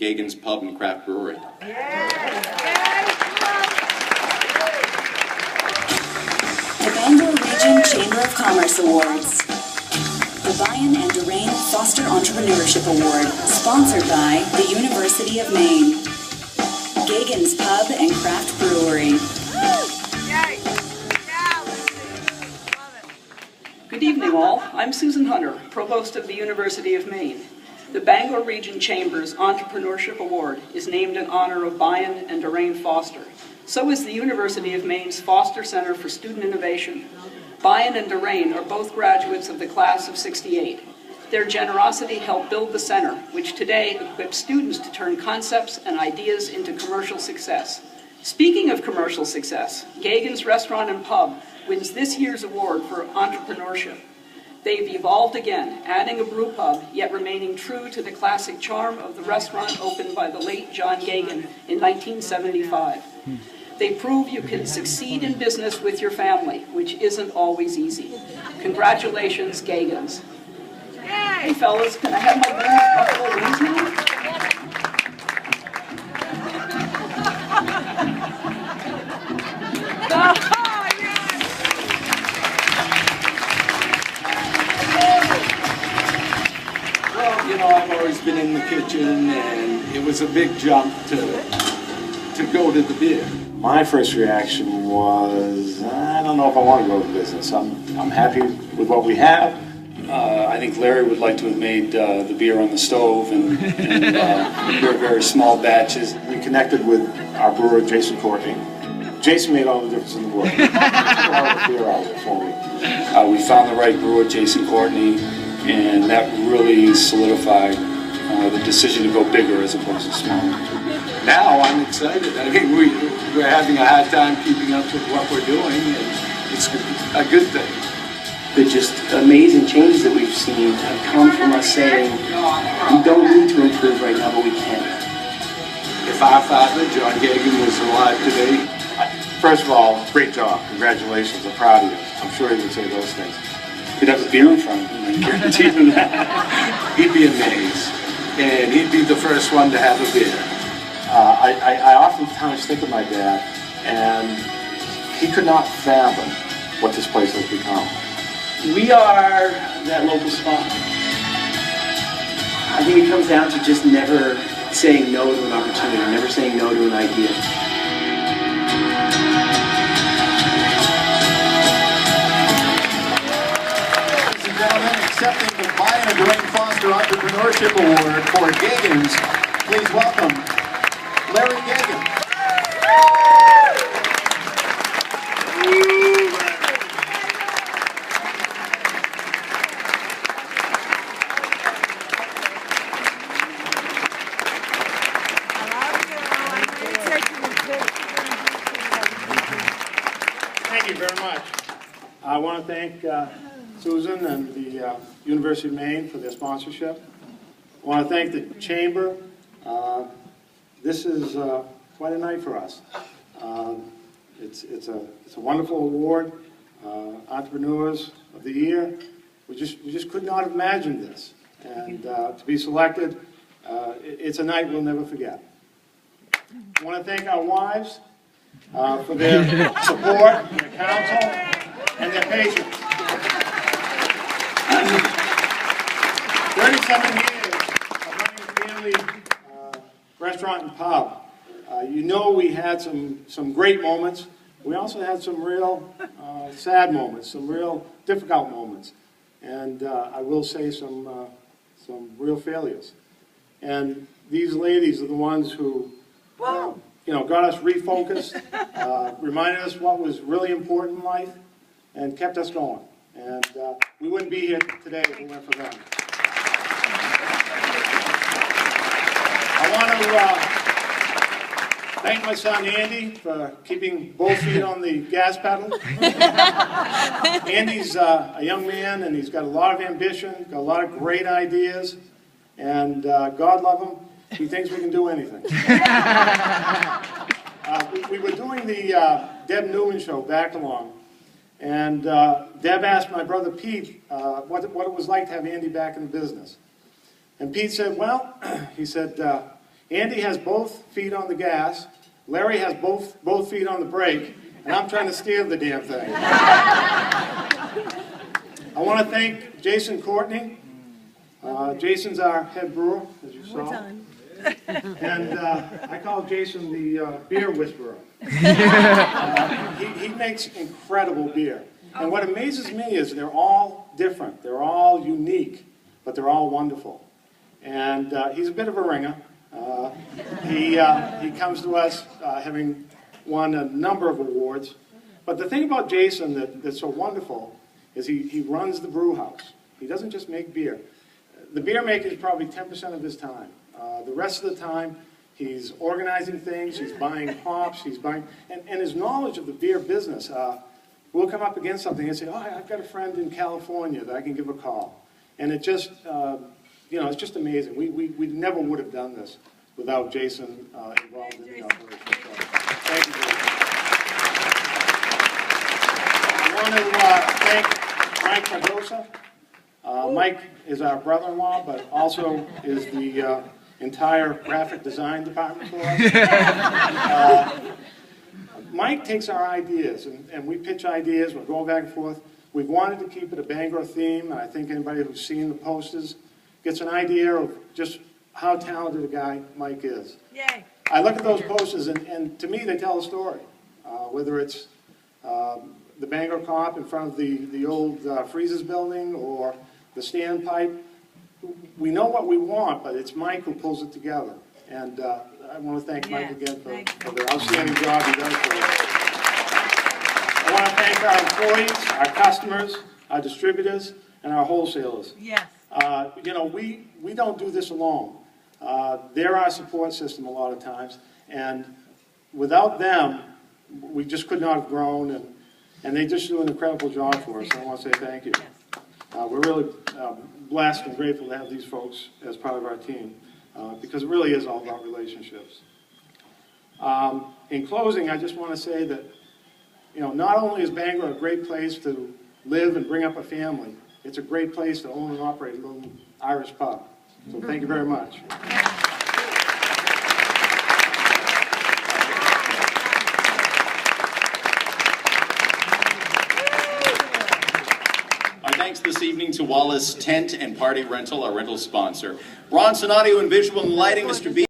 Geaghan's Pub and Craft Brewery. The Bangor Region Chamber of Commerce Awards. The Geaghan and Durain Foster Entrepreneurship Award, sponsored by the University of Maine. Geaghan's Pub and Craft Brewery. Good evening, all. I'm Susan Hunter, Provost of the University of Maine. The Bangor Region Chamber's Entrepreneurship Award is named in honor of Geaghan and Durain Foster. So is the University of Maine's Foster Center for Student Innovation. Geaghan and Durain are both graduates of the class of '68. Their generosity helped build the center, which today equips students to turn concepts and ideas into commercial success. Speaking of commercial success, Geaghan's Restaurant and Pub wins this year's award for entrepreneurship. They've evolved again, adding a brew pub, yet remaining true to the classic charm of the restaurant opened by the late John Geaghan in 1975. They prove you can succeed in business with your family, which isn't always easy. Congratulations, Geaghans. Hey fellas, can I have my buffalo wings now? I've always been in the kitchen, and it was a big jump to go to the beer. My first reaction was, I don't know if I want to go to business. I'm happy with what we have. I think Larry would like to have made the beer on the stove and very, very small batches. We connected with our brewer, Jason Courtney. Jason made all the difference in the world. He took all the beer out of it for me. We found the right brewer, Jason Courtney, and that really solidified the decision to go bigger as opposed to smaller. Now I'm excited. I mean, we're having a hard time keeping up with what we're doing, and it's a good thing. The just amazing changes that we've seen have come from us saying, we don't need to improve right now, but we can. If our father, John Geaghan, was alive today... First of all, great job. Congratulations. I'm proud of you. I'm sure he would say those things. Could have a beer in front of him, I guarantee him that. He'd be amazed, and he'd be the first one to have a beer. I oftentimes think of my dad, and he could not fathom what this place has become. We are that local spot. I think it comes down to just never saying no to an opportunity, never saying no to an idea. Ladies and gentlemen, accepting the Geaghan and Durain Foster Entrepreneurship Award for Geaghans, please welcome Larry Geaghan. Thank you very much. I want to thank Susan and the University of Maine for their sponsorship. I want to thank the Chamber. This is quite a night for us. It's a wonderful award. Entrepreneurs of the Year. We just could not have imagined this. And to be selected, it's a night we'll never forget. I want to thank our wives for their support, their counsel, and their patience. 37 years of running a family restaurant and pub. You know we had some great moments. We also had some real sad moments, some real difficult moments, and I will say some real failures. And these ladies are the ones who got us refocused, reminded us what was really important in life, and kept us going. And we wouldn't be here today if it weren't for them. I want to thank my son Andy for keeping both feet on the gas pedal. Andy's a young man, and he's got a lot of ambition, got a lot of great ideas, and God love him, he thinks we can do anything. We were doing the Deb Newman show back along, and Deb asked my brother Pete what it was like to have Andy back in the business. And Pete said, well, he said, Andy has both feet on the gas, Larry has both feet on the brake, and I'm trying to steer the damn thing. I want to thank Jason Courtney. Jason's our head brewer, as you saw. And I call Jason the beer whisperer. He makes incredible beer. And what amazes me is they're all different. They're all unique, but they're all wonderful. And he's a bit of a ringer. He comes to us having won a number of awards. But the thing about Jason that's so wonderful is he runs the brew house. He doesn't just make beer. The beer making is probably 10% of his time. The rest of the time, he's organizing things, he's buying hops, and his knowledge of the beer business. We'll come up against something and say, oh, I've got a friend in California that I can give a call. And it just, it's just amazing. We never would have done this without Jason involved in the operation. So, thank you, Jason. I want to thank Mike Cardosa. Mike is our brother-in-law, but also is the entire graphic design department for us. Mike takes our ideas, and we pitch ideas, we're going back and forth. We've wanted to keep it a Bangor theme, and I think anybody who's seen the posters gets an idea of just how talented a guy Mike is. Yay. I look at those posters, and to me, they tell a story. Whether it's the Bangor Cop in front of the old Freezers building, or the standpipe, we know what we want, but it's Mike who pulls it together. And I want to thank Mike again for the outstanding job he does for us. I want to thank our employees, our customers, our distributors, and our wholesalers. Yes. We don't do this alone. They're our support system a lot of times, and without them, we just could not have grown, and they just do an incredible job for us. I want to say thank you. We're really blessed and grateful to have these folks as part of our team, because it really is all about relationships. In closing, I just want to say that, not only is Bangor a great place to live and bring up a family, it's a great place to own and operate a little Irish pub. So thank you very much. Thanks this evening to Wallace Tent and Party Rental, our rental sponsor. Bronson Audio and Visual and Lighting, Mr. B.